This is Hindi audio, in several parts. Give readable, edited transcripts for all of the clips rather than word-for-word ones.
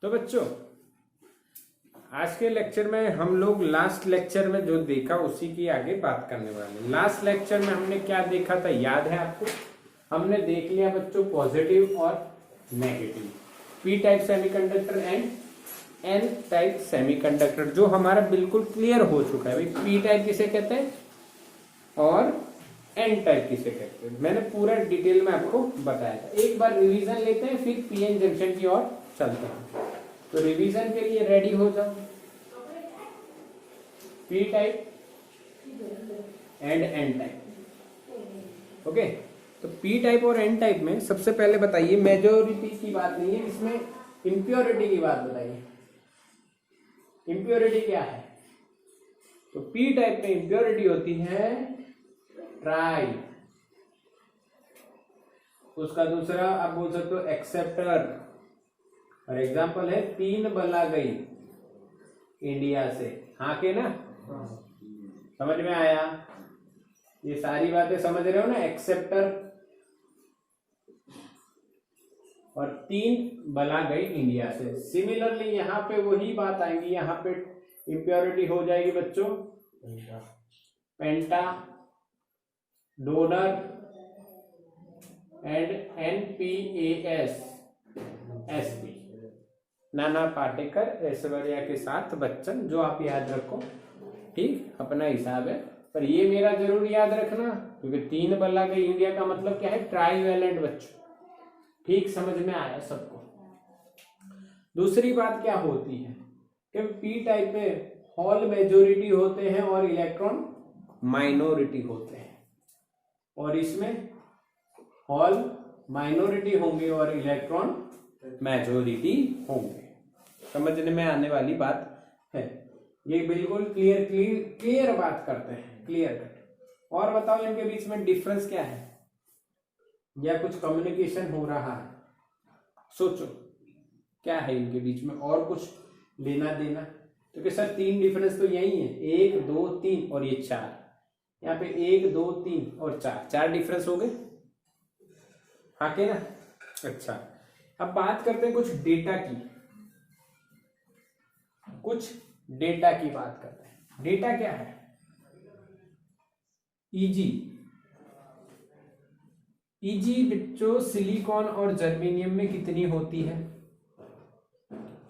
तो बच्चों आज के लेक्चर में हम लोग लास्ट लेक्चर में जो देखा उसी की आगे बात करने वाले। लास्ट लेक्चर में हमने क्या देखा था याद है आपको? हमने देख लिया बच्चों पॉजिटिव और negative, P type semiconductor and N type semiconductor, जो हमारा बिल्कुल क्लियर हो चुका है। भाई पी टाइप किसे कहते हैं और एन टाइप किसे कहते हैं, मैंने पूरा डिटेल में आपको बताया था। एक बार रिवीजन लेते हैं फिर पीएन जंक्शन की ओर चलते हैं। तो रिवीजन के लिए रेडी हो जाओ। P type and N type. Okay, तो पी टाइप और एन टाइप में सबसे पहले बताइए, मेजॉरिटी की बात नहीं है इसमें, इंप्योरिटी की बात बताइए। इंप्योरिटी क्या है? तो पी टाइप में इंप्योरिटी होती है ट्राई, उसका दूसरा आप बोल सकते हो एक्सेप्टर। और एग्जांपल है 3 बला गई इंडिया से, हाँ के ना? समझ में आया? ये सारी बातें समझ रहे हो ना? एक्सेप्टर और 3 बला गई इंडिया से। सिमिलरली यहाँ पे वही बात आएंगी, यहाँ पे इंप्योरिटी हो जाएगी बच्चों पेंटा, donor and NPAS SP, Nana Patekar Aishwarya के साथ बच्चन, जो आप याद रखो, ठीक, अपना हिसाब है। पर ये मेरा जरूर याद रखना, क्योंकि 3 बल्ला गई इंडिया का मतलब क्या है? ट्राईवैलेंट बच्चों। ठीक, समझ में आया सबको? दूसरी बात क्या होती है कि पी टाइप में हॉल मेजोरिटी होते हैं और इलेक्ट्रॉन माइनॉरिटी होते हैं, और इसमें हॉल माइनॉरिटी होंगे और इलेक्ट्रॉन मेजोरिटी होंगे। समझने में आने वाली बात है, ये बिल्कुल क्लियर बात करते हैं, क्लियर कट। और बताओ इनके बीच में डिफरेंस क्या है, या कुछ कम्युनिकेशन हो रहा है? सोचो क्या है इनके बीच में, और कुछ लेना देना? क्योंकि सर 3 डिफरेंस तो यही है, 1 2 3 और ये 4। यहाँ पे 1 2 3 और 4 डिफरेंस हो गए, हाँ के ना? अच्छा, अब बात करते हैं कुछ डेटा की, कुछ डेटा की बात करते हैं। डेटा क्या है? ईजी बच्चों सिलिकॉन और जर्मेनियम में कितनी होती है?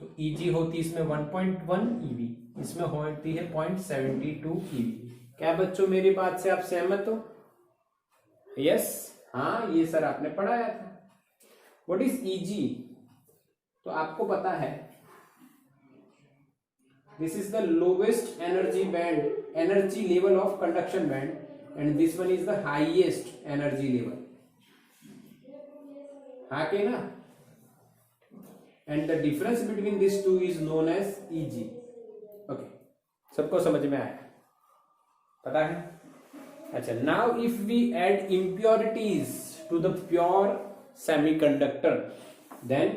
तो ईजी होती है इसमें 1.1 ईवी, इसमें होती है 0.72 ईवी। क्या बच्चों मेरी बात से आप सहमत हो? यस, हाँ, ये सर आपने पढ़ाया था। What is E G? तो आपको पता है this is the lowest energy band, energy level of conduction band, and this one is the highest energy level, हाँ के ना? And the difference between this two is known as E G. Okay, सबको समझ में आया? पता है? अच्छा, now if we add impurities to the pure semiconductor, then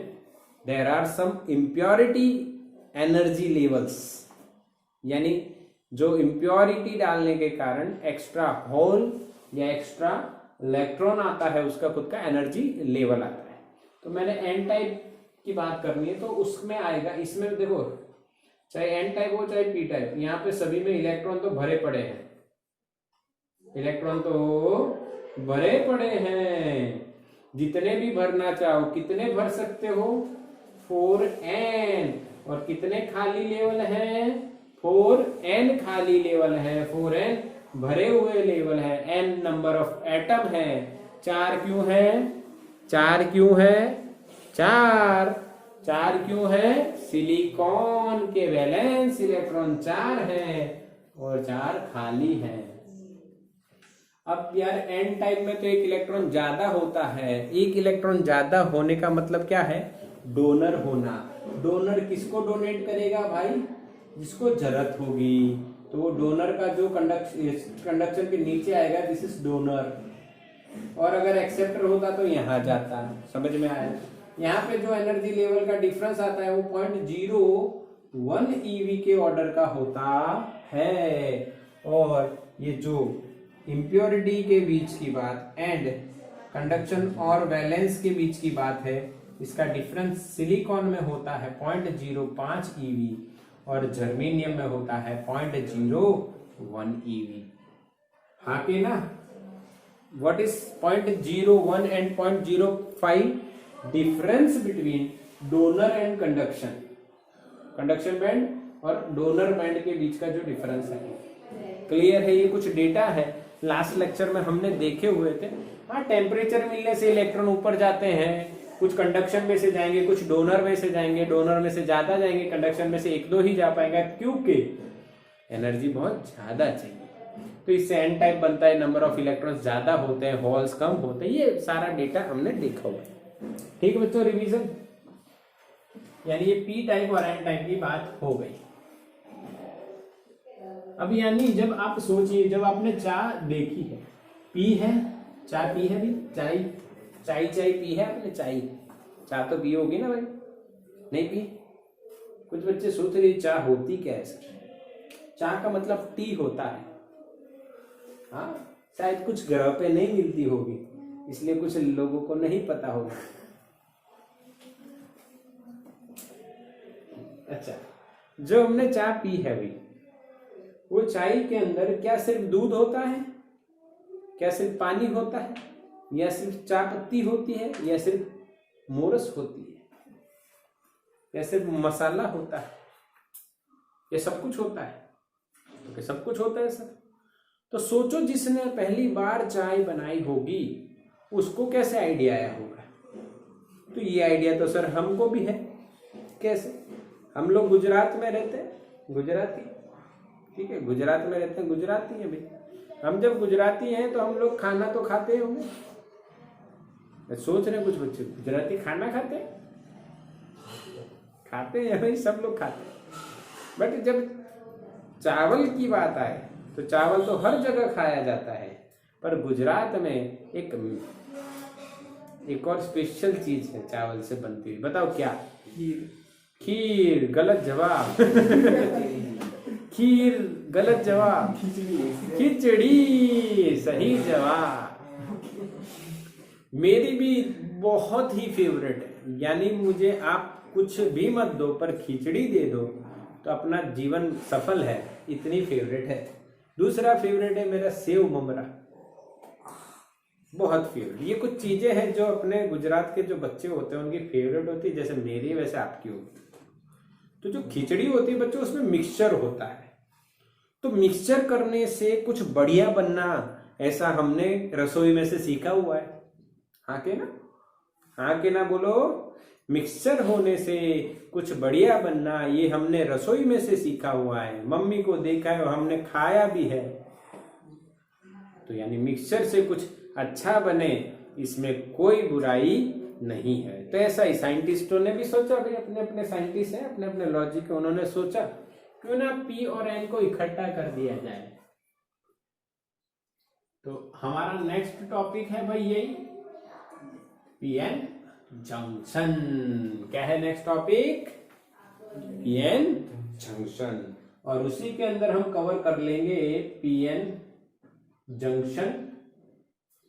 there are some impurity energy levels, यानी जो impurity डालने के कारण एक्स्ट्रा होल या एक्स्ट्रा इलेक्ट्रॉन आता है, उसका खुद का एनर्जी लेवल आता है। तो मैंने एन टाइप की बात करनी है तो उसमें आएगा, इसमें देखो चाहे एन टाइप हो चाहे पी टाइप, यहाँ पे सभी में इलेक्ट्रॉन तो भरे पड़े हैं, इलेक्ट्रॉन तो भरे पड़े हैं। जितने भी भरना चाहो, कितने भर सकते हो? 4n। और कितने खाली लेवल हैं? 4n खाली लेवल है, 4n भरे हुए लेवल है, n नंबर ऑफ एटम है। 4 क्यों है? 4 क्यों है? 4 क्यों है? सिलिकॉन के वैलेंस इलेक्ट्रॉन 4 है और 4 खाली है। अब यार एन टाइप में तो एक इलेक्ट्रॉन ज्यादा होता है। एक इलेक्ट्रॉन ज्यादा होने का मतलब क्या है? डोनर होना। डोनर किसको डोनेट करेगा भाई? जिसको जरूरत होगी। तो वो डोनर का जो कंडक्शन के नीचे आएगा, दिस इज डोनर। और अगर एक्सेप्टर होता तो यहाँ जाता। समझ में आया? यहाँ पे जो एनर्जी लेवल का डिफरेंस आता है वो 0.01 ईवी के ऑर्डर का होता है। और ये जो इम्प्योरिटी के बीच की बात एंड कंडक्शन और वैलेंस के बीच की बात है, इसका डिफरेंस सिलिकॉन में होता है 0.05 EV और जर्मेनियम में होता है 0.01 EV। हाँ के ना? What is 0.01 and 0.05? Difference between donor and conduction band और डोनर बैंड के बीच का जो डिफरेंस है। क्लियर है? ये कुछ डेटा है, लास्ट लेक्चर में हमने देखे हुए थे। हाँ, टेम्परेचर मिलने से इलेक्ट्रॉन ऊपर जाते हैं, कुछ कंडक्शन में से जाएंगे, कुछ डोनर में से जाएंगे, डोनर में से ज्यादा जाएंगे, कंडक्शन में से एक दो ही जा पाएंगे क्योंकि एनर्जी बहुत ज्यादा चाहिए। तो इससे एन टाइप बनता है, नंबर ऑफ इलेक्ट्रॉन्स ज्यादा होते हैं, होल्स कम होते हैं। ये सारा डेटा हमने देखा हुआ है। ठीक है बच्चों, रिवीजन यानी ये पी टाइप और एन टाइप की बात हो गई। अब यानी जब आप सोचिए, जब आपने चाय देखी है, पी है, चाय पी है भी, चाय पी है आपने? चाय तो पी होगी ना भाई? नहीं पी? कुछ बच्चे सोच रहे चाय होती क्या है सर? चाय का मतलब टी होता है। हाँ, शायद कुछ ग्रह पे नहीं मिलती होगी, इसलिए कुछ लोगों को नहीं पता होगा। अच्छा, जो हमने चाय पी है भाई, वो चाय के अंदर क्या सिर्फ दूध होता है, क्या सिर्फ पानी होता है, या सिर्फ चाय पत्ती होती है, या सिर्फ मोरस होती है, या सिर्फ मसाला होता है, या सब कुछ होता है? तो सब कुछ होता है सर। तो सोचो, जिसने पहली बार चाय बनाई होगी उसको कैसे आइडिया आया होगा? तो ये आइडिया तो सर हमको भी है। कैसे? हम लोग गुजरात में रहते हैं, गुजराती, ठीक है, गुजरात में रहते हैं, गुजराती हैं भाई। हम जब गुजराती हैं तो हम लोग खाना तो खाते होंगे। सोच रहे कुछ बच्चे गुजराती खाना खाते हैं भाई, सब लोग खाते हैं। बट जब चावल की बात आए तो चावल तो हर जगह खाया जाता है, पर गुजरात में एक और स्पेशल चीज है चावल से बनती हुई। बताओ क्या? खीर। गलत जवाब। खीर गलत जवाब। खिचड़ी सही जवाब। मेरी भी बहुत ही फेवरेट है, यानी मुझे आप कुछ भी मत दो पर खिचड़ी दे दो तो अपना जीवन सफल है, इतनी फेवरेट है। दूसरा फेवरेट है मेरा सेव ममरा, बहुत फेवरेट। ये कुछ चीजें हैं जो अपने गुजरात के जो बच्चे होते हैं उनकी फेवरेट होती है, जैसे मेरी वैसे आपकी होती। तो जो खिचड़ी होती है बच्चों, उसमें मिक्सचर होता है। तो मिक्सचर करने से कुछ बढ़िया बनना, ऐसा हमने रसोई में से सीखा हुआ है। हाँ के ना? हाँ के ना बोलो? मिक्सचर होने से कुछ बढ़िया बनना, ये हमने रसोई में से सीखा हुआ है, मम्मी को देखा है और हमने खाया भी है। तो यानी मिक्सचर से कुछ अच्छा बने, इसमें कोई बुराई नहीं है। तो ऐसा ही साइंटिस्टों ने भी सोचा, भाई अपने अपने साइंटिस्ट हैं, अपने अपने लॉजिक, उन्होंने सोचा क्यों ना पी और एन को इकट्ठा कर दिया जाए। तो हमारा नेक्स्ट टॉपिक है भाई यही, पी एन जंक्शन। क्या है next topic? P N junction. और उसी के अंदर हम कवर कर लेंगे पी एन जंक्शन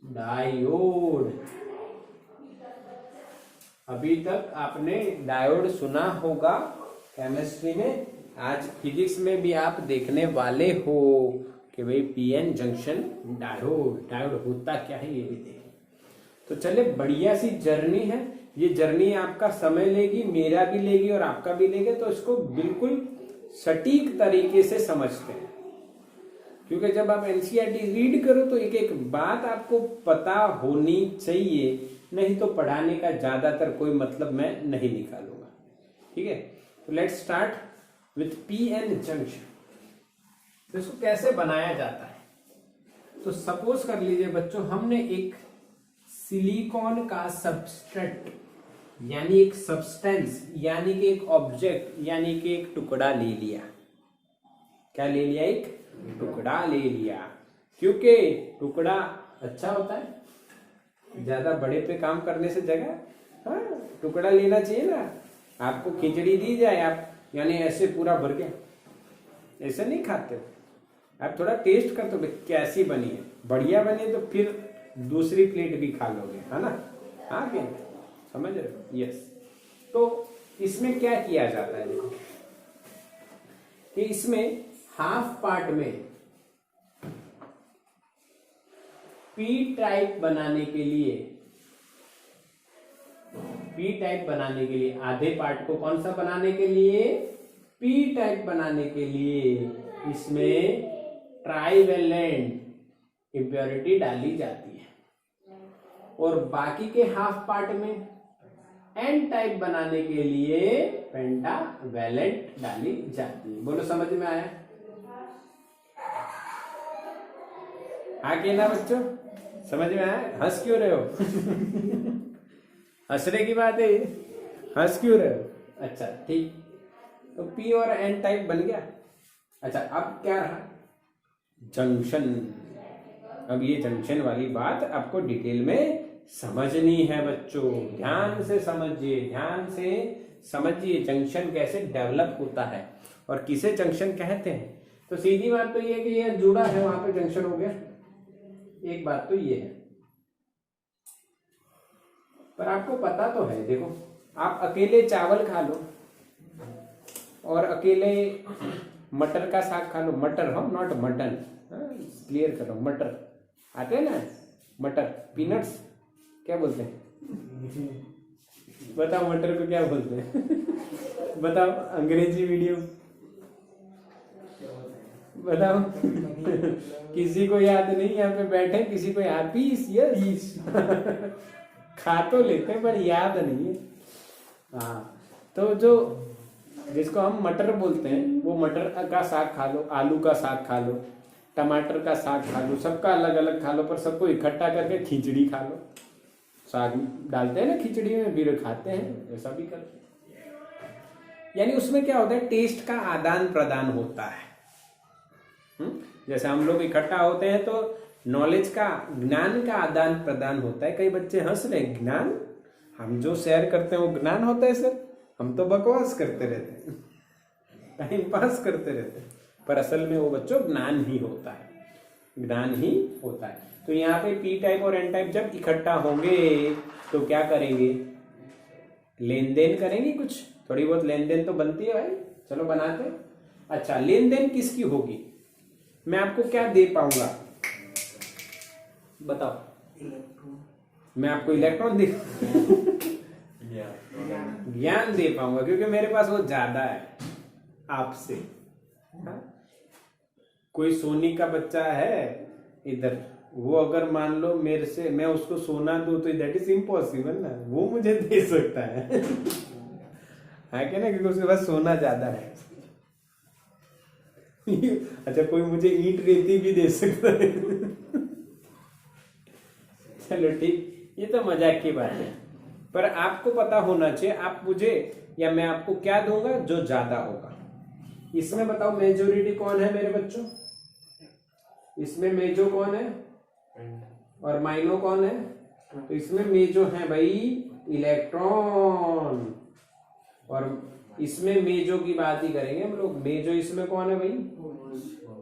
डायोड। अभी तक आपने डायोड सुना होगा केमिस्ट्री में, आज फिजिक्स में भी आप देखने वाले हो कि भाई पी एन जंक्शन डायोड होता क्या है ये भी देखें। तो चले, बढ़िया सी जर्नी है ये। जर्नी आपका समय लेगी, मेरा भी लेगी और आपका भी लेगी। तो इसको बिल्कुल सटीक तरीके से समझते हैं, क्योंकि जब आप एनसीईआरटी रीड करो तो एक एक बात आपको पता होनी चाहिए, नहीं तो पढ़ाने का ज्यादातर कोई मतलब मैं नहीं निकालूंगा। ठीक है, तो let's start with P N junction. तो इसको कैसे बनाया जाता है? तो सपोज कर लीजिए बच्चों, हमने एक सिलिकॉन का सबस्ट्रेट यानी एक सब्सटेंस यानी कि एक ऑब्जेक्ट यानी कि एक टुकड़ा ले लिया। क्या ले लिया? एक टुकड़ा ले लिया, क्योंकि टुकड़ा अच्छा होता है, ज्यादा बड़े पे काम करने से जगह, हाँ टुकड़ा लेना चाहिए ना। आपको खिचड़ी दी जाए, आप यानी ऐसे पूरा भर के ऐसे नहीं खाते हो, आप थोड़ा टेस्ट करते हो कैसी बनी है। बढ़िया बनी तो फिर दूसरी प्लेट भी खा लोगे, है ना? हाँ क्या? समझ रहे हो? यस। तो इसमें क्या किया जाता है, देखो कि इसमें हाफ पार्ट में पी टाइप बनाने के लिए आधे पार्ट को कौन सा बनाने के लिए, पी टाइप बनाने के लिए इसमें ट्राइवेलेंट इंप्योरिटी डाली जाती है, और बाकी के हाफ पार्ट में एन टाइप बनाने के लिए पेंटावेलेंट डाली जाती है। बोलो समझ में आया? आगे ना बच्चों, समझ में आया? हंस क्यों रहे हो? हंसने की बात है, हंस क्यों रहे हो? अच्छा ठीक, तो पी और एन टाइप बन गया। अच्छा अब क्या रहा, जंक्शन। अब ये जंक्शन वाली बात आपको डिटेल में समझनी है बच्चों, ध्यान से समझिए, ध्यान से समझिए जंक्शन कैसे डेवलप होता है और किसे जंक्शन कहते हैं। तो सीधी बात तो ये है कि ये जुड़ा है, वहां पे जंक्शन हो गया, एक बात तो ये है। पर आपको पता तो है, देखो आप अकेले चावल खा लो और अकेले मटर का साग खा लो, मटर हम नॉट मटन, क्लियर करो, मटर आते हैं ना, मटर पीनट्स क्या बोलते हैं, बताओ मटर को क्या बोलते हैं? बताओ अंग्रेजी मीडियम, बताओ। किसी को याद नहीं, यहाँ पे बैठे किसी को याद, पीस, यस। खा तो लेते हैं पर याद नहीं है। हाँ, तो जो जिसको हम मटर बोलते हैं वो मटर का साग खा लो, आलू का साग खा लो, टमाटर का साग खा लो, सबका अलग अलग खा लो, पर सबको इकट्ठा करके खिचड़ी खा लो। साग डालते हैं ना खिचड़ी में, फिर खाते हैं, ऐसा भी करते हैं। यानी उसमें क्या होता है, टेस्ट का आदान प्रदान होता है। जैसे हम लोग इकट्ठा होते हैं तो नॉलेज का, ज्ञान का आदान प्रदान होता है। कई बच्चे हंस रहे, ज्ञान, हम जो शेयर करते हैं वो ज्ञान होता है सर? हम तो बकवास करते रहते हैं, टाइम पास करते रहते हैं, पर असल में वो बच्चों ज्ञान ही होता है, ज्ञान ही होता है। तो यहाँ पे पी टाइप और एन टाइप जब इकट्ठा होंगे तो क्या करेंगे, लेन देन करेंगे, कुछ थोड़ी बहुत लेन देन तो बनती है भाई, चलो बनाते हैं। अच्छा लेन देन किसकी होगी, मैं आपको क्या दे पाऊंगा बताओ? मैं आपको इलेक्ट्रॉन दे ज्ञान दे पाऊंगा, क्योंकि मेरे पास वो ज्यादा है आपसे। कोई सोनी का बच्चा है इधर, वो अगर मान लो मेरे से, मैं उसको सोना दूं तो दैट इज इम्पॉसिबल ना, वो मुझे दे सकता है क्या ना, क्योंकि उसके पास सोना ज्यादा है। अच्छा कोई मुझे ईंट रेती भी दे सकता है। चलो ठीक, ये तो मजाक की बात है, पर आपको पता होना चाहिए, आप मुझे या मैं आपको क्या दूंगा जो ज्यादा होगा। इसमें बताओ मेजोरिटी कौन है मेरे बच्चों, इसमें मेजो कौन है और माइनो कौन है? तो इसमें मेजो है भाई इलेक्ट्रॉन, और इसमें मेजो की बात ही करेंगे हम लोग। मेजो इसमें कौन है भाई?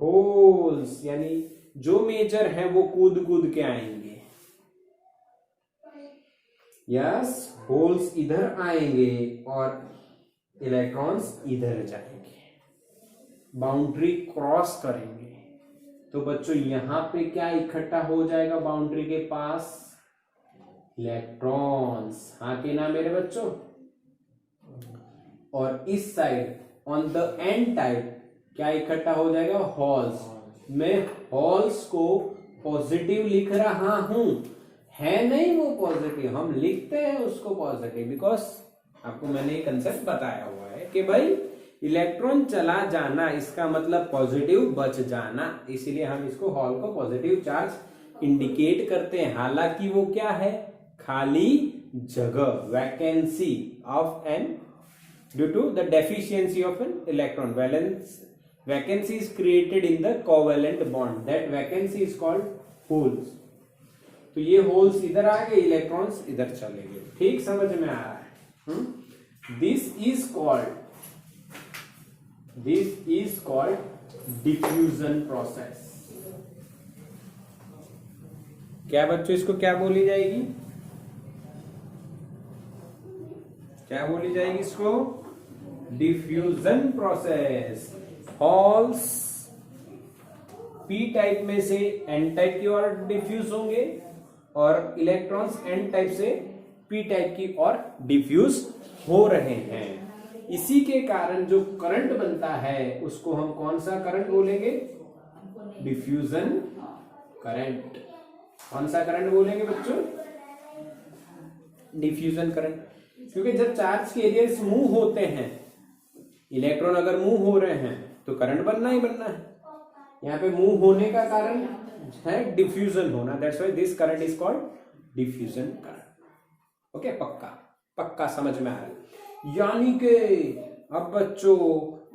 होल्स, यानी जो मेजर है वो कूद कूद के आएंगे। यस, होल्स इधर आएंगे और इलेक्ट्रॉन्स इधर जाएंगे, बाउंड्री क्रॉस करेंगे। तो बच्चों यहां पे क्या इकट्ठा हो जाएगा बाउंड्री के पास? इलेक्ट्रॉन्स, हाँ कि ना मेरे बच्चों? और इस side on the N type क्या इकट्ठा हो जाएगा? होल्स। मैं होल्स को पॉजिटिव लिख रहा हूं, है नहीं वो पॉजिटिव, हम लिखते हैं उसको पॉजिटिव, बिकॉज आपको मैंने एक कंसेप्ट बताया हुआ है कि भाई इलेक्ट्रॉन चला जाना इसका मतलब पॉजिटिव बच जाना, इसीलिए हम इसको हॉल को पॉजिटिव चार्ज इंडिकेट करते हैं। हालांकि वो क्या है? खाली जगह, vacancy of an due to the deficiency of an electron. Vacancy is created in the covalent bond, that vacancy is called holes. तो ये होल्स इधर आ गए, इलेक्ट्रॉन्स इधर चले गए। ठीक समझ में आ रहा है? This is called diffusion process. क्या बच्चों इसको क्या बोली जाएगी? क्या बोली जाएगी इसको? Diffusion process. Halls P type में से एन टाइप की ओर डिफ्यूज होंगे और इलेक्ट्रॉन्स एन टाइप से पी टाइप की ओर डिफ्यूज हो रहे हैं। इसी के कारण जो करंट बनता है उसको हम कौन सा करंट बोलेंगे? Diffusion current. कौन सा करंट बोलेंगे बच्चों? Diffusion current. क्योंकि जब चार्ज के एरिया मूव होते हैं, इलेक्ट्रॉन अगर मूव हो रहे हैं तो करंट बनना ही बनना है। यहाँ पे मूव होने का कारण है डिफ्यूजन होना, that's why this current is called diffusion current. Okay, पक्का पक्का समझ में आ रहा है। यानी कि अब बच्चों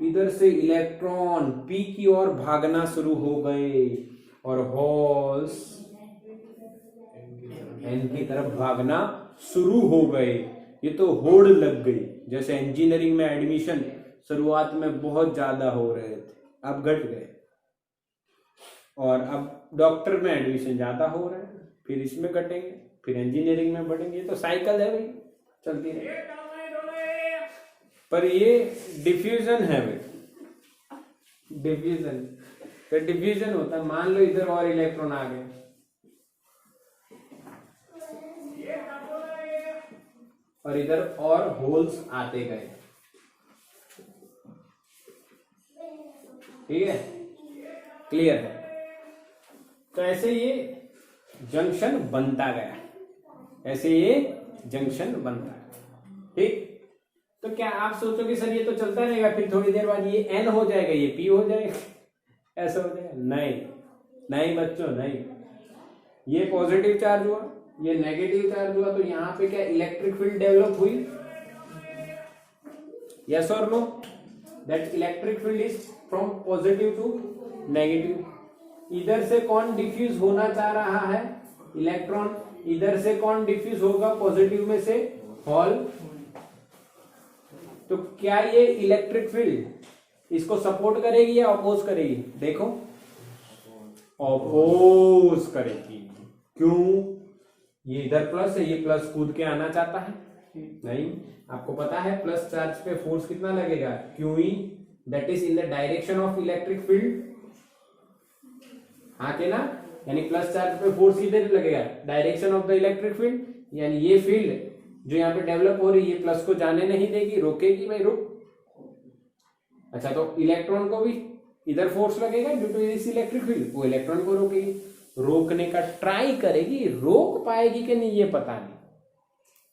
इधर से इलेक्ट्रॉन पी की ओर भागना शुरू हो गए और होल्स एन की तरफ भागना शुरू हो गए। ये तो होड़ लग गई। जैसे इंजीनियरिंग में एडमिशन शुरुआत में बहुत ज्यादा हो रहे थे, अब घट गए, और अब डॉक्टर में एडमिशन ज्यादा हो रहे हैं, फिर इसमें घटेंगे, फिर इंजीनियरिंग में बढ़ेंगे। ये तो साइकिल है भाई, चलती रहे। पर ये डिफ्यूजन है भाई, डिफ्यूजन। तो डिफ्यूजन होता है, मान लो इधर और इलेक्ट्रॉन आ गए और इधर और होल्स आते गए, ठीक है, क्लियर है। तो ऐसे ये जंक्शन बनता गया, ऐसे ये जंक्शन बनता है, ठीक। तो क्या आप सोचोगे सर ये तो चलता रहेगा, फिर थोड़ी देर बाद ये एन हो जाएगा, ये पी हो जाएगा, ऐसा हो जाएगा? नहीं नहीं बच्चों, नहीं। ये पॉजिटिव चार्ज हुआ, ये नेगेटिव चार्ज हुआ, तो यहां पे क्या इलेक्ट्रिक फील्ड डेवलप हुई? यस और no? That electric field is from positive to negative. इधर से कौन डिफ्यूज होना चाह रहा है? इलेक्ट्रॉन। इधर से कौन डिफ्यूज होगा पॉजिटिव में से? हॉल। तो क्या ये इलेक्ट्रिक फील्ड इसको सपोर्ट करेगी या अपोज करेगी? देखो, अपोज करेगी। क्यों? ये इधर प्लस है, ये प्लस कूद के आना चाहता है? नहीं। आपको पता है प्लस चार्ज पे फोर्स कितना लगेगा? QE, that is in the direction of electric field. हाँ के ना? यानी प्लस चार्ज पे फोर्स किधर लगेगा? Direction of the electric field. यानी ये फील्ड जो यहाँ पे डेवलप हो रही है, ये प्लस को जाने नहीं देगी, रोकेगी भाई, रुक। अच्छा, तो इलेक्ट्रॉन को भी इधर फोर्स लगेगा due to this electric field, वो इलेक्ट्रॉन को रोकेगी, रोकने का ट्राई करेगी। रोक पाएगी कि नहीं ये पता नहीं,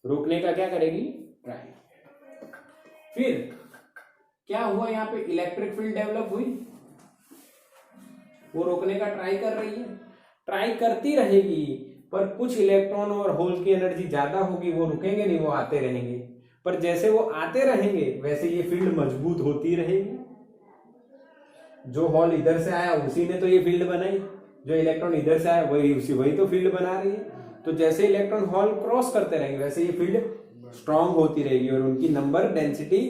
रोकने का क्या करेगी? ट्राई। फिर क्या हुआ? यहाँ पे इलेक्ट्रिक फील्ड डेवलप हुई, वो रोकने का ट्राई कर रही है, ट्राई करती रहेगी, पर कुछ इलेक्ट्रॉन और होल की एनर्जी ज्यादा होगी, वो रुकेंगे नहीं, वो आते रहेंगे। पर जैसे वो आते रहेंगे वैसे ये फील्ड मजबूत होती रहेगी। जो हॉल इधर से आया उसी ने तो ये फील्ड बनाई, जो इलेक्ट्रॉन इधर से आया वही तो फील्ड बना रही है। तो जैसे इलेक्ट्रॉन हॉल क्रॉस करते रहेंगे वैसे ये फील्ड स्ट्रांग होती रहेगी और उनकी नंबर डेंसिटी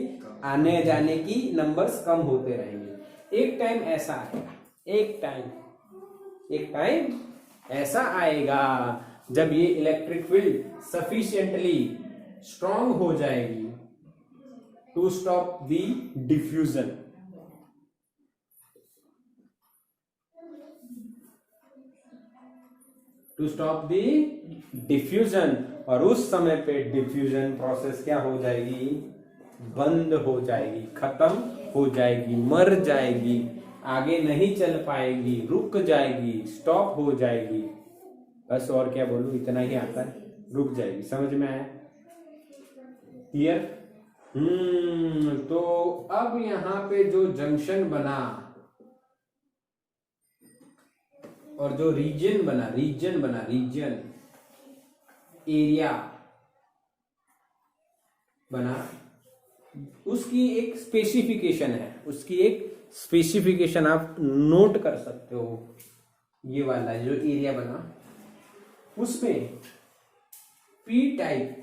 आने जाने की नंबर्स कम होते रहेंगे। एक टाइम ऐसा आएगा, एक टाइम ऐसा आएगा जब ये इलेक्ट्रिक फील्ड सफिशिएंटली स्ट्रांग हो जाएगी to stop the diffusion. To stop the diffusion. और उस समय पे डिफ्यूजन प्रोसेस क्या हो जाएगी? बंद हो जाएगी, खत्म हो जाएगी, मर जाएगी, आगे नहीं चल पाएगी, रुक जाएगी, स्टॉप हो जाएगी। बस और क्या बोलूं, इतना ही आता है, रुक जाएगी। समझ में आया? क्लियर? तो अब यहां पे जो जंक्शन बना और जो रीजन बना, रीजन एरिया बना, उसकी एक स्पेसिफिकेशन है, उसकी एक स्पेसिफिकेशन आप नोट कर सकते हो। ये वाला जो एरिया बना उसमें पी टाइप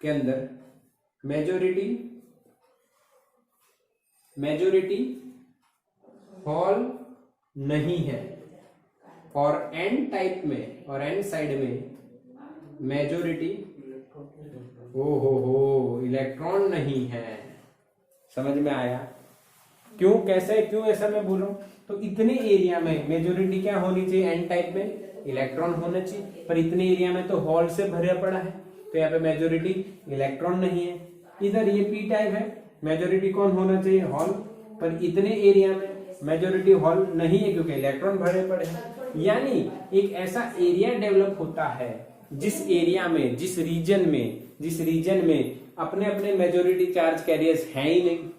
के अंदर मेजॉरिटी हॉल नहीं है, और एन टाइप में और एन साइड में मेजॉरिटी ओ हो, इलेक्ट्रॉन नहीं है। समझ में आया क्यों, कैसे, क्यों ऐसा मैं बोल रहा हूं? तो इतने एरिया में मेजोरिटी क्या होनी चाहिए? एन टाइप में इलेक्ट्रॉन होना चाहिए, पर इतने एरिया में तो हॉल से भरा पड़ा है, तो यहाँ पे मेजोरिटी इलेक्ट्रॉन नहीं है। इधर ये पी टाइप है, मेजोरिटी कौन होना चाहिए? हॉल, पर इतने एरिया में मेजोरिटी हॉल नहीं है क्योंकि इलेक्ट्रॉन भरे पड़े हैं। यानी एक ऐसा एरिया डेवलप होता है जिस एरिया में, जिस रीजन में अपने अपने मेजोरिटी चार्ज कैरियर्स हैं ही नहीं।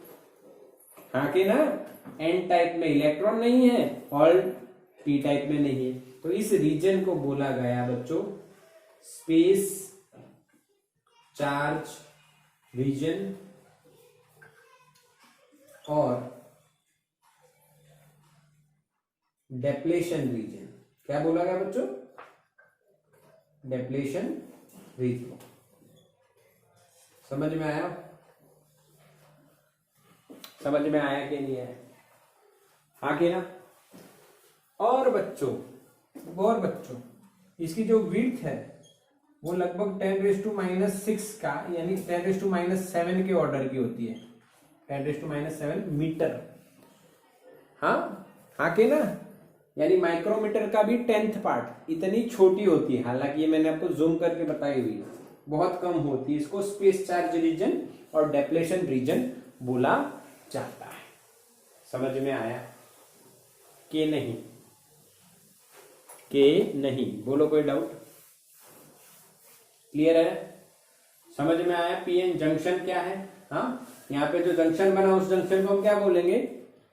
हाँ कि ना? एन टाइप में इलेक्ट्रॉन नहीं है और पी टाइप में नहीं है, तो इस रीजन को बोला गया बच्चों स्पेस चार्ज रीजन और डेप्लेशन रीजन। क्या बोला गया बच्चों? Depletion region. समझ में आया? समझ में आया कि नहीं आया? हाँ कि ना? और बच्चों इसकी जो विड्थ है वो लगभग 10⁻⁻⁶ का, यानी 10⁻⁻7 के ऑर्डर की होती है। 10⁻⁷ मीटर। हाँ कि ना? यानी माइक्रोमीटर का भी 10th पार्ट इतनी छोटी होती है। हालांकि ये मैंने आपको जूम करके बताई हुई है, बहुत कम होती है। इसको स्पेस चार्ज रीजन और डेप्लेशन रीजन बोला जाता है। समझ में आया कि नहीं? बोलो, कोई डाउट? क्लियर है? समझ में आया? पीएन जंक्शन क्या है? हाँ, यहाँ पे जो जंक्शन बना उस जंक्शन को हम क्या बोलेंगे?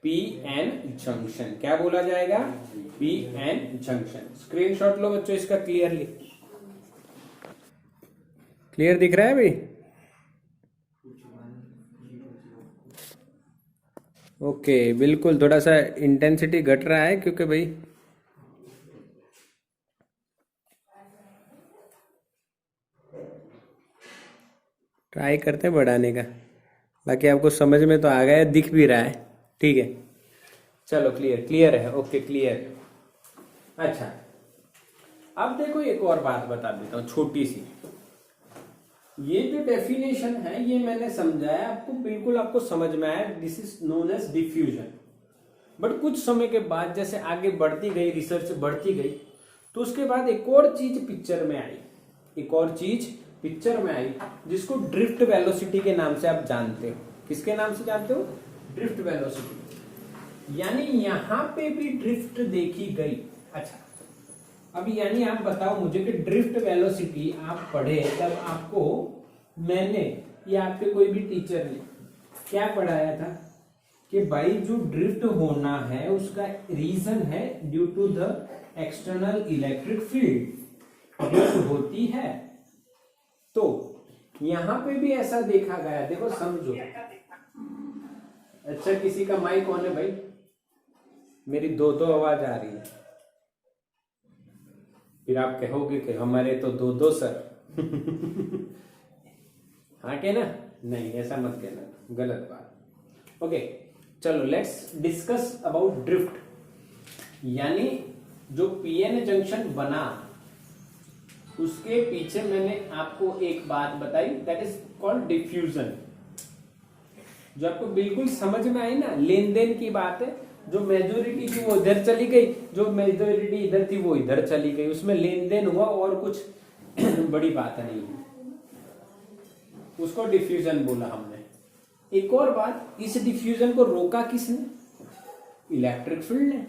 PN junction. क्या बोला जाएगा? PN junction. स्क्रीनशॉट लो बच्चों इसका क्लियरली। क्लियर दिख रहा है भाई? ओके, बिल्कुल। थोड़ा सा इंटेंसिटी घट रहा है क्योंकि भाई ट्राई करते हैं बढ़ाने का। बाकी आपको समझ में तो आ गया, दिख भी रहा है। ठीक है, चलो क्लियर है। Okay, clear. अच्छा, अब देखो एक और बात बता देता हूँ छोटी सी। ये जो डेफिनेशन है ये मैंने समझाया आपको, बिल्कुल आपको समझ में आया। This is known as diffusion. But कुछ समय के बाद जैसे आगे बढ़ती गई, रिसर्च बढ़ती गई, तो उसके बाद एक और चीज पिक्चर में आई जिसको ड्रिफ्ट वेलोसिटी के नाम से आप जानते हो। किसके नाम से जानते हो? Drift velocity. यानी यहां पे भी ड्रिफ्ट देखी गई। अच्छा, अभी यानी आप बताओ मुझे कि ड्रिफ्ट वेलोसिटी आप पढ़े तब आपको मैंने या आपके कोई भी ड्रिफ्ट ने क्या पढ़ाया था कि भाई जो ड्रिफ्ट होना है उसका रीजन है due to the external electric field drift होती है। तो यहां पे भी ऐसा देखा गया। देखो, समझो। अच्छा, किसी का माइक ऑन है भाई? मेरी दो आवाज आ रही है, फिर आप कहोगे कि हमारे तो दो सर। हाँ के ना? नहीं, ऐसा मत कहना, गलत बात। ओके, चलो लेट्स डिस्कस अबाउट ड्रिफ्ट। यानी जो पीएन जंक्शन बना उसके पीछे मैंने आपको एक बात बताई, दैट इज कॉल्ड डिफ्यूजन। जो आपको बिल्कुल समझ में आई ना, लेन देन की बात है। जो मेजोरिटी थी वो इधर चली गई, जो मेजोरिटी इधर थी वो इधर चली गई, उसमें लेन देन हुआ और कुछ बड़ी बात नहीं है, उसको डिफ्यूजन बोला हमने। एक और बात, इस डिफ्यूजन को रोका किसने? इलेक्ट्रिक फील्ड ने।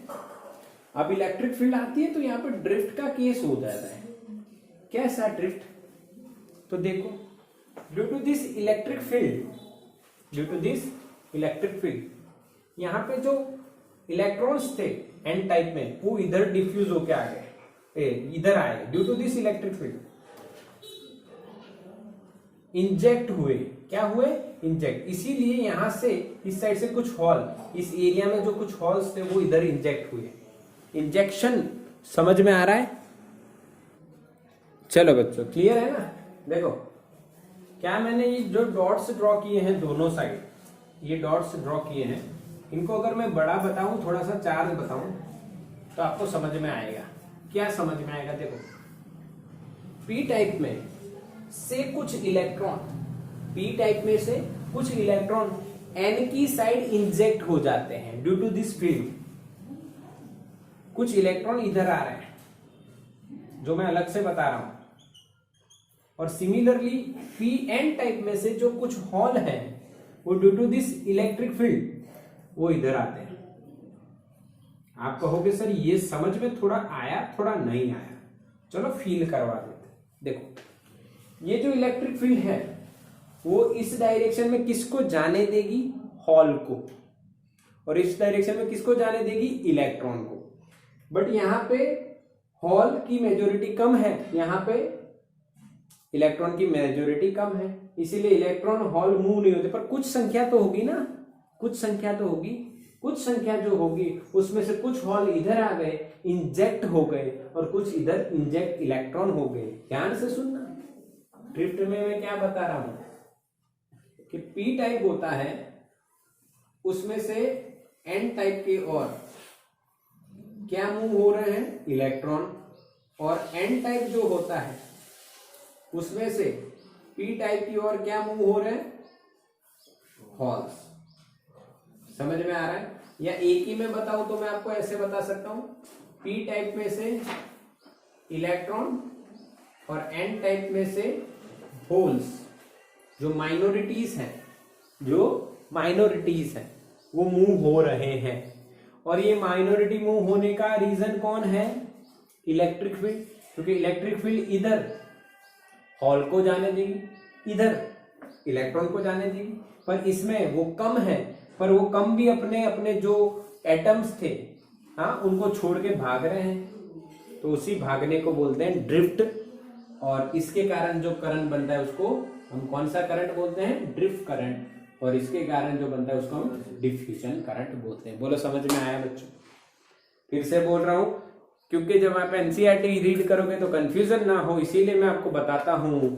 अब इलेक्ट्रिक फील्ड आती है तो यहाँ पर ड्रिफ्ट का केस हो जाता है। कैसा ड्रिफ्ट? तो देखो, due to this electric field यहाँ पे जो इलेक्ट्रॉन्स थे एन टाइप में वो इधर डिफ्यूज होके आ गए, इधर आए। Due to this electric field inject हुए। क्या हुए? इंजेक्ट। इसीलिए यहां से इस साइड से कुछ हॉल, इस एरिया में जो कुछ हॉल्स थे वो इधर इंजेक्ट हुए। इंजेक्शन समझ में आ रहा है? चलो बच्चों, क्लियर है ना? देखो, क्या मैंने ये जो डॉट्स ड्रॉ किए हैं दोनों साइड, ये डॉट्स ड्रॉ किए हैं, इनको अगर मैं बड़ा बताऊं, थोड़ा सा चार्ज बताऊं, तो आपको समझ में आएगा। क्या समझ में आएगा? देखो, पी टाइप में से कुछ इलेक्ट्रॉन, पी टाइप में से कुछ इलेक्ट्रॉन एन की साइड इंजेक्ट हो जाते हैं ड्यू टू दिस फील्ड। कुछ इलेक्ट्रॉन इधर आ रहे हैं जो मैं अलग से बता रहा हूं, और सिमिलरली पी एन टाइप में से जो कुछ हॉल है वो due to this electric field वो इधर आते हैं। आप कहोगे सर ये समझ में थोड़ा आया थोड़ा नहीं आया, चलो फील करवा देते। देखो ये जो इलेक्ट्रिक फील्ड है वो इस डायरेक्शन में किसको जाने देगी, हॉल को, और इस डायरेक्शन में किसको जाने देगी, इलेक्ट्रॉन को। बट यहां पे हॉल की मेजोरिटी कम है, यहां पे इलेक्ट्रॉन की मेजोरिटी कम है, इसीलिए इलेक्ट्रॉन हॉल मूव नहीं होते। पर कुछ संख्या तो होगी ना, कुछ संख्या तो होगी, कुछ संख्या जो होगी उसमें से कुछ हॉल इधर आ गए, इंजेक्ट हो गए, और कुछ इधर इंजेक्ट इलेक्ट्रॉन हो गए। ध्यान से सुनना, ड्रिफ्ट में मैं क्या बता रहा हूं कि पी टाइप होता है उसमें से एन टाइप के और क्या मूव हो रहे हैं, इलेक्ट्रॉन, और एन टाइप जो होता है उसमें से पी टाइप की ओर क्या मूव हो रहे हैं, हॉल्स। समझ में आ रहा है? या एक ही में बताऊं तो मैं आपको ऐसे बता सकता हूं, पी टाइप में से इलेक्ट्रॉन और एन टाइप में से होल्स, जो माइनॉरिटीज हैं, जो माइनॉरिटीज हैं वो मूव हो रहे हैं। और ये माइनॉरिटी मूव होने का रीजन कौन है, इलेक्ट्रिक फील्ड, क्योंकि इलेक्ट्रिक फील्ड इधर हॉल को जाने देगी, इधर इलेक्ट्रॉन को जाने देगी। पर इसमें वो कम है, पर वो कम भी अपने अपने जो एटम्स थे, हाँ, उनको छोड़ के भाग रहे हैं, तो उसी भागने को बोलते हैं ड्रिफ्ट। और इसके कारण जो करंट बनता है उसको हम कौन सा करंट बोलते हैं, ड्रिफ्ट करंट, और इसके कारण जो बनता है उसको हम डिफ्यूजन करंट बोलते हैं। बोलो समझ में आया बच्चों? फिर से बोल रहा हूं क्योंकि जब आप एनसीईआरटी रीड करोगे तो कंफ्यूजन ना हो, इसीलिए मैं आपको बताता हूं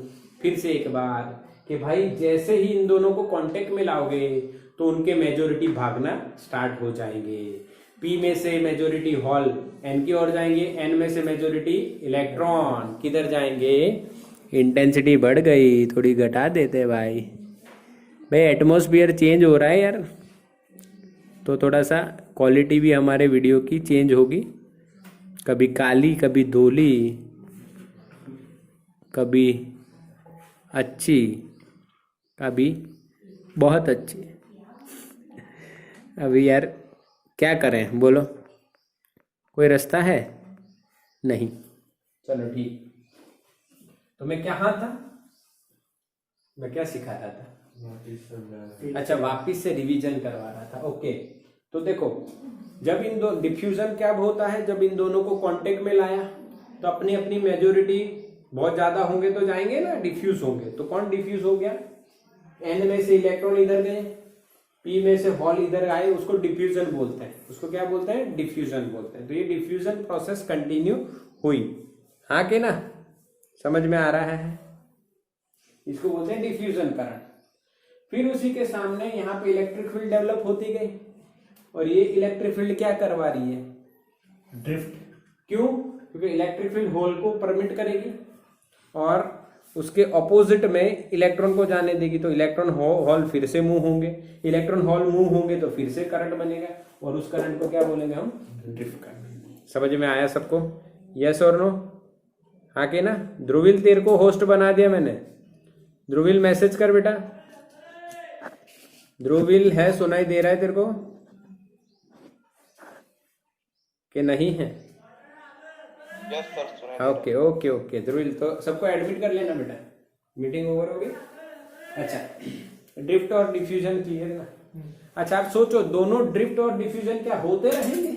फिर से एक बार कि भाई जैसे ही इन दोनों को कांटेक्ट में लाओगे तो उनके मेजोरिटी भागना स्टार्ट हो जाएंगे। पी में से मेजोरिटी हॉल एन की ओर जाएंगे, एन में से मेजोरिटी इलेक्ट्रॉन किधर जाएंगे, इंटेंसिटी बढ़ गई, थोड़ी घटा देते भाई। भाई एटमॉस्फेयर चेंज हो रहा है यार, तो थोड़ा सा क्वालिटी भी हमारे वीडियो की चेंज होगी, कभी काली कभी धोली, कभी अच्छी कभी बहुत अच्छी। अभी यार क्या करें बोलो, कोई रास्ता है नहीं। चलो ठीक, तो मैं क्या, हाँ था, मैं क्या सिखा रहा था, अच्छा वापिस से रिवीजन करवा रहा था। ओके, तो देखो जब इन दो डिफ्यूजन क्या होता है, जब इन दोनों को कांटेक्ट में लाया तो अपनी अपनी मेजोरिटी बहुत ज्यादा होंगे तो जाएंगे ना, डिफ्यूज होंगे। तो कौन डिफ्यूज हो गया, एन में से इलेक्ट्रॉन इधर गए, पी में से हॉल इधर आए, उसको डिफ्यूजन बोलते हैं। उसको क्या बोलते हैं, डिफ्यूजन बोलते हैं। तो ये डिफ्यूजन प्रोसेस कंटिन्यू हुई, हाँ के ना, समझ में आ रहा है? इसको बोलते हैं डिफ्यूजन करंट। फिर उसी के सामने यहाँ पे इलेक्ट्रिक फील्ड डेवलप होती गई, और ये इलेक्ट्रिक फील्ड क्या करवा रही है, ड्रिफ्ट। क्यों? क्योंकि इलेक्ट्रिक फील्ड होल को परमिट करेगी और उसके ऑपोजिट में इलेक्ट्रॉन को जाने देगी, तो इलेक्ट्रॉन हॉल फिर से मूव होंगे, इलेक्ट्रॉन हॉल मूव होंगे तो फिर से करंट बनेगा, और उस करंट को क्या बोलेंगे हम, ड्रिफ्ट करंट। समझ में आया सबको? यस और नो? हाँ के ना? ध्रुविल तेरे को होस्ट बना दिया मैंने, ध्रुविल मैसेज कर बेटा। ध्रुविल है, सुनाई दे रहा है तेरे को कि नहीं है? Yes sir. Okay okay okay Dhruvil, तो सबको एडमिट कर लेना बेटा, मीटिंग ओवर हो गई। अच्छा, ड्रिफ्ट और डिफ्यूजन क्लियर ना? अच्छा आप सोचो, दोनों ड्रिफ्ट और डिफ्यूजन क्या होते रहेंगे?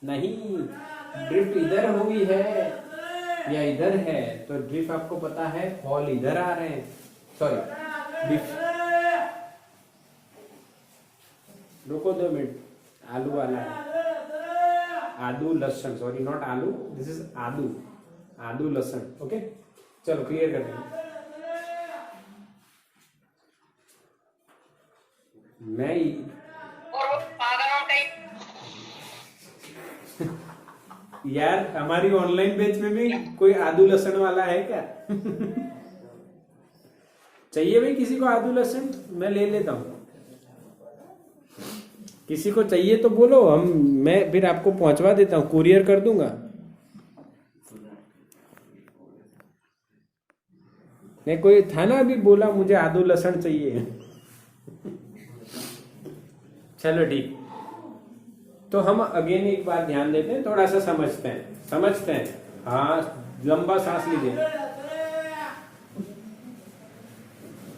नहीं, ड्रिफ्ट इधर हुई है या इधर है, तो ड्रिफ्ट आपको पता है हॉल इधर आ रहे हैं, सॉरी रुको 2 मिनट, आलू वाला है, आदू लहसुन, सॉरी नॉट आलू, दिस इज आदू, आदू लहसुन। ओके चलो क्लियर कर देंगे। मैं यार हमारी ऑनलाइन बैच में भी कोई आदू लहसुन वाला है क्या? चाहिए भाई किसी को आदुलसन? मैं ले लेता हूँ। किसी को चाहिए तो बोलो, मैं फिर आपको पहुंचवा देता हूँ, कुरियर कर दूंगा। नहीं, कोई था ना अभी बोला मुझे आदू लहसुन चाहिए। चलो ठीक, तो हम अगेन एक बार ध्यान देते हैं, थोड़ा सा समझते हैं। हाँ, लंबा सांस लीजिए,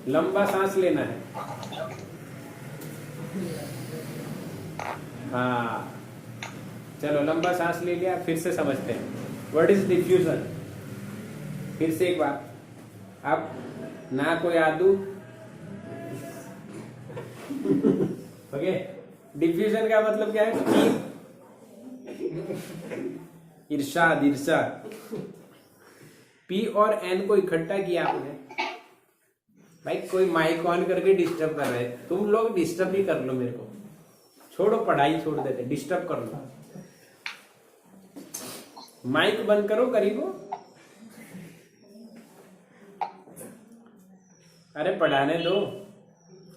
लंबा सांस लेना है। हाँ चलो, लंबा सांस ले लिया, फिर से समझते हैं व्हाट इज डिफ्यूजन। फिर से एक बार, अब ना कोई आदू ओके। डिफ्यूजन का मतलब क्या है? इरशाद, पी और एन को इकट्ठा किया आपने। भाई कोई माइक ऑन करके डिस्टर्ब कर रहे हैं, तुम लोग डिस्टर्ब ही कर लो मेरे को, छोड़ो पढ़ाई छोड़ देते, डिस्टर्ब कर लो। माइक बंद करो, करीबो। अरे पढ़ाने दो,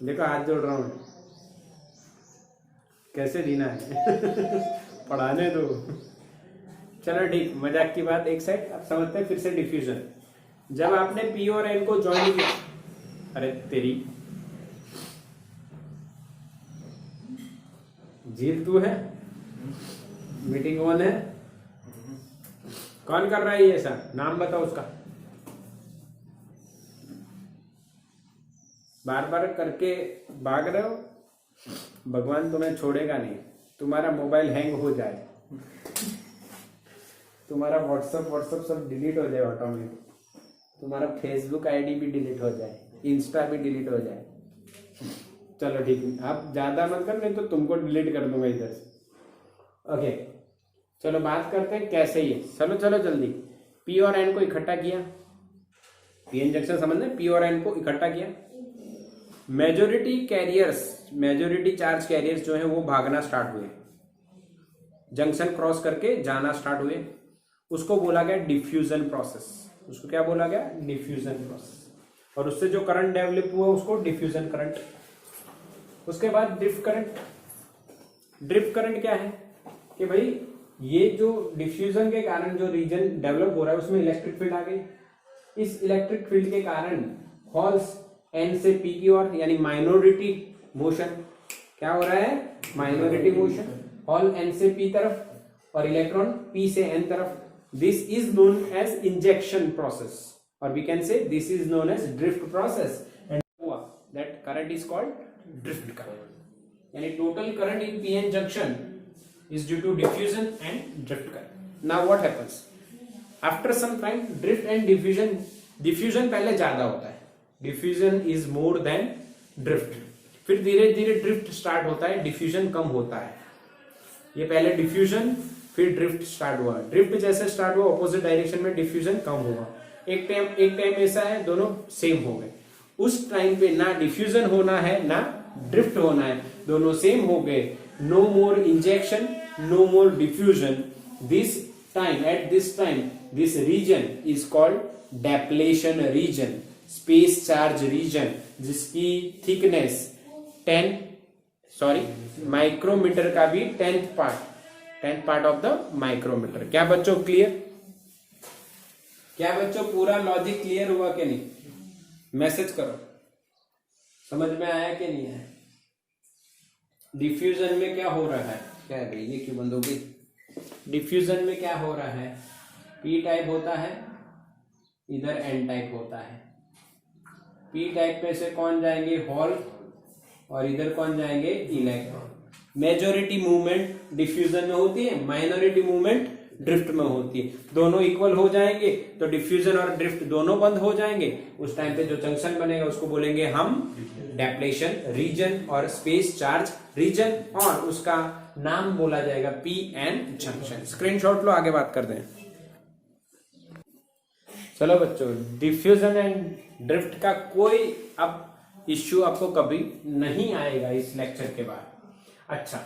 देखो हाथ जोड़ रहा हूं, कैसे जीना है। पढ़ाने दो। चलो ठीक, मजाक की बात एक साइड, अब समझते हैं फिर से डिफ्यूजन। जब आपने पी और एन को ज्वाइन किया, अरे तेरी झील तू है, मीटिंग ऑन है, कौन कर रहा है ये सब? नाम बताओ उसका। बार बार करके भाग रहे हो, भगवान तुम्हें छोड़ेगा नहीं। तुम्हारा मोबाइल हैंग हो जाए, तुम्हारा व्हाट्सएप सब डिलीट हो जाए ऑटोमेटिक, तुम्हारा फेसबुक आईडी भी डिलीट हो जाए, इंस्टा भी डिलीट हो जाए। चलो ठीक है, आप ज्यादा मत कर, नहीं तो तुमको डिलीट कर दूंगा इधर से। ओके चलो बात करते हैं कैसे ये। चलो जल्दी, पी और एन को इकट्ठा किया, पी एन जंक्शन समझ में, पी और एन को इकट्ठा किया। मेजोरिटी चार्ज कैरियर्स जो है वो भागना स्टार्ट हुए, जंक्शन क्रॉस करके जाना स्टार्ट हुए। उसको बोला गया डिफ्यूजन प्रोसेस। उसको क्या बोला गया? Diffusion process. और उससे जो करंट डेवलप हुआ उसको डिफ्यूजन करंट। उसके बाद ड्रिफ्ट करंट। ड्रिफ्ट करंट क्या है कि भाई ये जो डिफ्यूजन के कारण जो रीजन डेवलप हो रहा है उसमें इलेक्ट्रिक फील्ड आ गई। इस इलेक्ट्रिक फील्ड के कारण हॉल्स एन से पी की ओर, यानी माइनॉरिटी मोशन। क्या हो रहा है? Minority motion. हॉल एन से पी तरफ और इलेक्ट्रॉन पी से एन तरफ। This is known as injection process, और we can say this is known as drift process, and that current is called drift current. यानी total current in PN junction is due to diffusion and drift current. Now what happens? After some time, drift and diffusion पहले ज्यादा होता है, diffusion is more than drift. फिर धीरे धीरे ड्रिफ्ट स्टार्ट होता है, डिफ्यूजन कम होता है। ये पहले डिफ्यूजन फिर ड्रिफ्ट स्टार्ट हुआ। ड्रिफ्ट जैसे स्टार्ट हुआ ऑपोजिट डायरेक्शन में डिफ्यूजन कम हुआ। एक टाइम ऐसा है दोनों सेम हो गए। उस टाइम पे ना डिफ्यूजन होना है ना ड्रिफ्ट होना है, दोनों सेम हो गए। No more injection, no more diffusion. At this time, this region is called depletion region, space charge region, जिसकी thickness माइक्रोमीटर का भी 10th part of the micrometer. क्या बच्चों क्लियर? क्या बच्चों पूरा लॉजिक क्लियर हुआ कि नहीं? मैसेज करो, समझ में आया कि नहीं आया? डिफ्यूजन में क्या हो रहा है? क्या है भाई ये क्यों बंद हो गई? डिफ्यूजन में क्या हो रहा है? पी टाइप होता है, इधर एन टाइप होता है। पी टाइप पे से कौन जाएंगे? हॉल, और इधर कौन जाएंगे? इलेक्ट्रॉन। मेजॉरिटी मूवमेंट डिफ्यूजन में होती है, माइनॉरिटी मूवमेंट ड्रिफ्ट में होती है। दोनों इक्वल हो जाएंगे तो डिफ्यूजन और ड्रिफ्ट दोनों बंद हो जाएंगे। उस टाइम पे जो जंक्शन बनेगा उसको बोलेंगे हम डेप्लेशन रीजन और स्पेस चार्ज रीजन, और उसका नाम बोला जाएगा पी एन जंक्शन। स्क्रीनशॉट लो, आगे बात करते हैं। चलो बच्चों, डिफ्यूजन एंड ड्रिफ्ट का कोई अब इश्यू आपको कभी नहीं आएगा इस लेक्चर के बाद। अच्छा,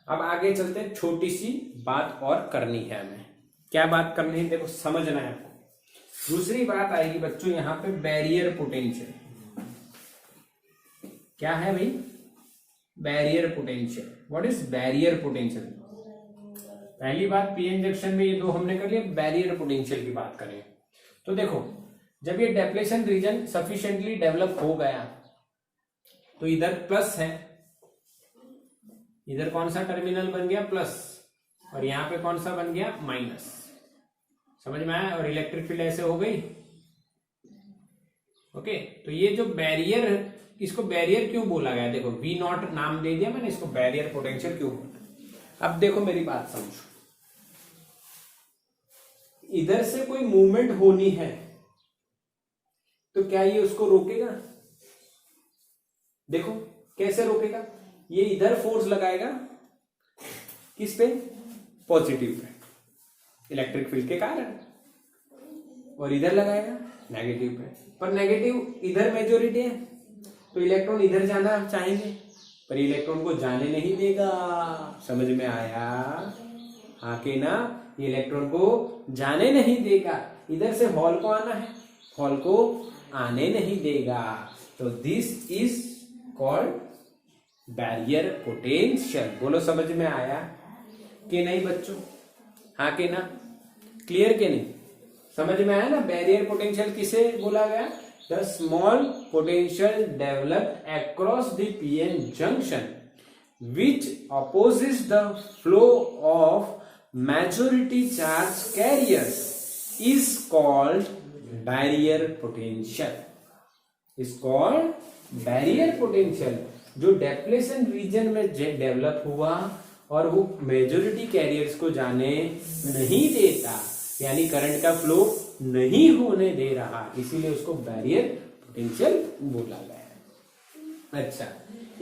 अब आगे चलते हैं। छोटी सी बात और करनी है हमें। क्या बात करनी है? देखो समझना है आपको। दूसरी बात आएगी बच्चों यहाँ पे बैरियर पोटेंशियल। क्या है भाई? Barrier potential. What is barrier potential? पहली बात, पीएन जंक्शन में ये दो हमने कर लिया, बैरियर पोटेंशियल की बात करें तो देखो, जब ये डेप्लेशन रीजन सफिशिएंटली डेवलप हो गया तो इधर प्लस है, इधर कौन सा टर्मिनल बन गया? प्लस, और यहां पे कौन सा बन गया? माइनस। समझ में आया? और इलेक्ट्रिक फील्ड ऐसे हो गई। ओके, तो ये जो बैरियर, इसको बैरियर क्यों बोला गया? देखो वी नॉट नाम दे दिया मैंने इसको, बैरियर पोटेंशियल क्यों बोला? अब देखो मेरी बात समझो, इधर से कोई मूवमेंट होनी है तो क्या ये उसको रोकेगा? देखो कैसे रोकेगा? ये इधर फोर्स लगाएगा, किस पे? पॉजिटिव पे, इलेक्ट्रिक फील्ड के कारण, और इधर लगाएगा नेगेटिव पे। पर नेगेटिव इधर मेजोरिटी है तो इलेक्ट्रॉन इधर जाना चाहेंगे, पर इलेक्ट्रॉन को जाने नहीं देगा। समझ में आया? हाँ कि ना? ये इलेक्ट्रॉन को जाने नहीं देगा, इधर से हॉल को आना है, हॉल को आने नहीं देगा। तो this is called barrier potential. बोलो समझ में आया कि नहीं बच्चों? हाँ कि ना? क्लियर के नहीं? समझ में आया ना? बैरियर पोटेंशियल किसे बोला गया? The small potential developed across the PN junction which opposes the flow of majority charge carriers is called barrier potential. is called barrier potential। जो डेप्लेशन रीजन में डेवलप हुआ और वो मेजोरिटी कैरियर्स को जाने नहीं देता, यानी करंट का फ्लो नहीं होने दे रहा, इसीलिए उसको बैरियर पोटेंशियल बोला गया है। अच्छा,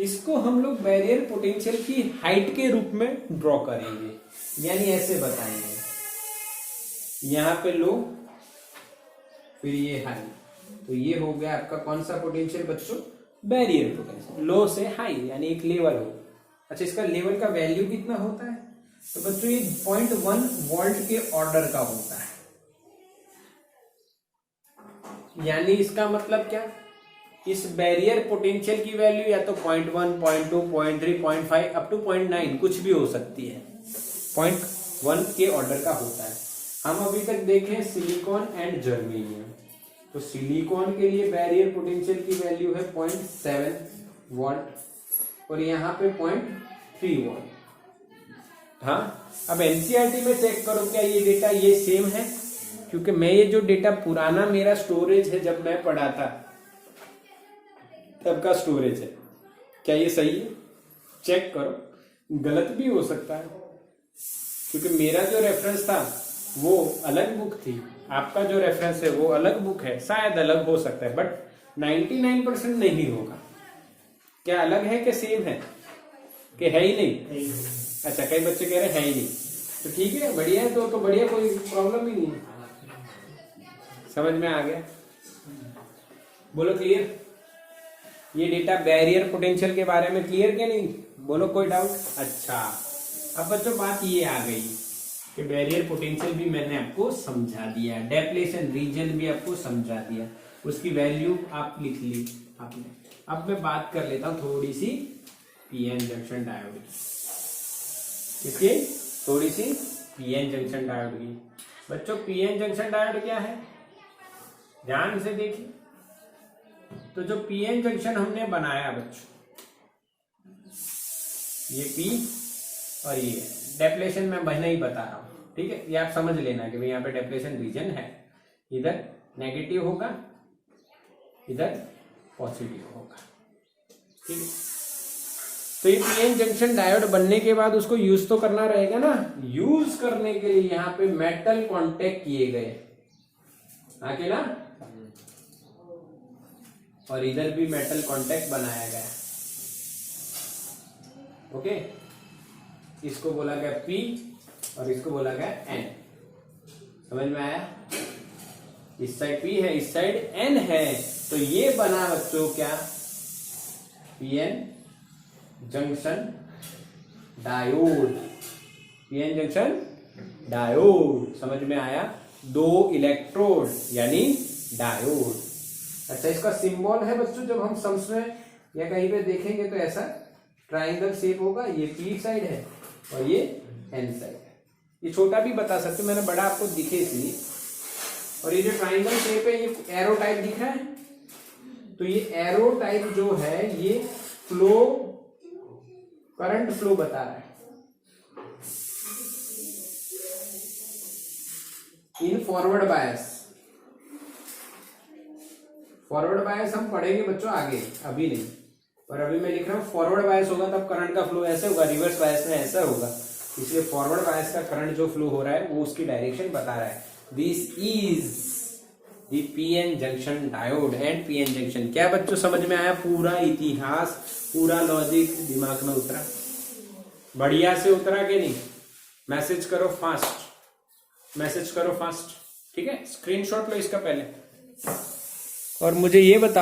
इसको हम लोग बैरियर पोटेंशियल की हाइट के रूप में ड्रॉ करेंगे, यानी ऐसे बताएंगे, यहां पे लो, फिर ये हाई, तो ये हो गया आपका कौन सा पोटेंशियल बच्चों? Barrier potential. लो से हाई यानी एक लेवल हो। अच्छा, इसका लेवल का वैल्यू कितना होता है? तो बच्चों ये 0.1 वोल्ट के ऑर्डर का होता है। यानी इसका मतलब क्या? इस बैरियर पोटेंशियल की वैल्यू या तो 0.1, 0.2, 0.3, 0.5 अप टू 0.9 कुछ भी हो सकती है, 0.1 के ऑर्डर का होता है। हम अभी तक देखें सिलिकॉन एंड जर्मेनियम, तो सिलिकॉन के लिए बैरियर पोटेंशियल की वैल्यू है 0.7 वोल्ट और यहाँ पे 0.3 वोल्ट। हाँ, अब एनसीईआरटी में चेक करो क्या ये डेटा ये सेम है? क्योंकि मैं ये जो डेटा पुराना मेरा स्टोरेज है, जब मैं पढ़ा था तब का स्टोरेज है, क्या ये सही है? चेक करो, गलत भी हो सकता है, क्योंकि मेरा जो रेफरेंस था वो अलग बुक थी, आपका जो रेफरेंस है वो अलग बुक है, शायद अलग हो सकता है, बट 99% नहीं होगा। क्या अलग है कि सेम है कि है ही नहीं? अच्छा, कई बच्चे कह रहे हैं है ही नहीं, तो ठीक है, बढ़िया है, तो बढ़िया, कोई प्रॉब्लम ही नहीं है। समझ में आ गया? बोलो क्लियर? ये डेटा बैरियर पोटेंशियल के बारे में क्लियर क्या नहीं? बोलो कोई डाउट? अच्छा, अब बच्चों बात ये आ गई कि बैरियर पोटेंशियल भी मैंने आपको समझा दिया, डेप्लेशन रीजन भी आपको समझा दिया, उसकी वैल्यू आप लिख ली आपने। अब मैं बात कर लेता हूं थोड़ी सी पीएन जंक्शन डायोड की, किसकी? थोड़ी सी पीएन जंक्शन डायोड की। बच्चों पीएन जंक्शन डायोड क्या है? ध्यान से देखिए, तो जो पीएन जंक्शन हमने बनाया बच्चों, ये पी और ये डेप्लेशन मैं बहना ही बता रहा हूं, ठीक है? ये आप समझ लेना कि भाई यहाँ पे डेप्लेशन रीजन है, इधर नेगेटिव होगा, इधर पॉजिटिव होगा, ठीक है? तो ये पीएन जंक्शन डायोड बनने के बाद उसको यूज तो करना रहेगा ना। यूज करने के लिए यहाँ पे मेटल कॉन्टेक्ट किए गए, आके ना, और इधर भी मेटल कांटेक्ट बनाया गया। ओके, इसको बोला गया P और इसको बोला गया N। समझ में आया? इस साइड P है, इस साइड N है, तो ये बना बच्चों क्या? PN junction diode. PN junction diode, समझ में आया? दो इलेक्ट्रोड यानी डायोड। अच्छा, इसका सिंबल है बच्चों, जब हम सम्स में या कहीं पे देखेंगे तो ऐसा ट्राइंगल शेप होगा, ये पी साइड है और ये एन साइड है। ये छोटा भी बता सकते, मैंने बड़ा आपको दिखे इसलिए। और ये जो ट्राइंगल शेप है ये एरो टाइप दिख रहा है, तो ये एरो टाइप जो है ये फ्लो, करंट फ्लो बता रहा है in forward bias. Forward bias हम पढ़ेंगे बच्चों आगे, अभी नहीं। और अभी मैं लिख रहा हूं फॉरवर्ड बायस होगा तब करंट का फ्लो ऐसे होगा, रिवर्स बायस में ऐसा होगा। इसलिए फॉरवर्ड बायस का करंट जो फ्लो हो रहा है वो उसकी डायरेक्शन बता रहा है। This is the PN junction diode and PN junction. क्या बच्चों समझ में आया? पूरा इतिहास, पूरा लॉजिक दिमाग में उतरा? बढ़िया से उतरा कि नहीं? मैसेज करो फास्ट, मैसेज करो फास्ट, ठीक है? स्क्रीनशॉट लो इसका पहले और मुझे ये बताओ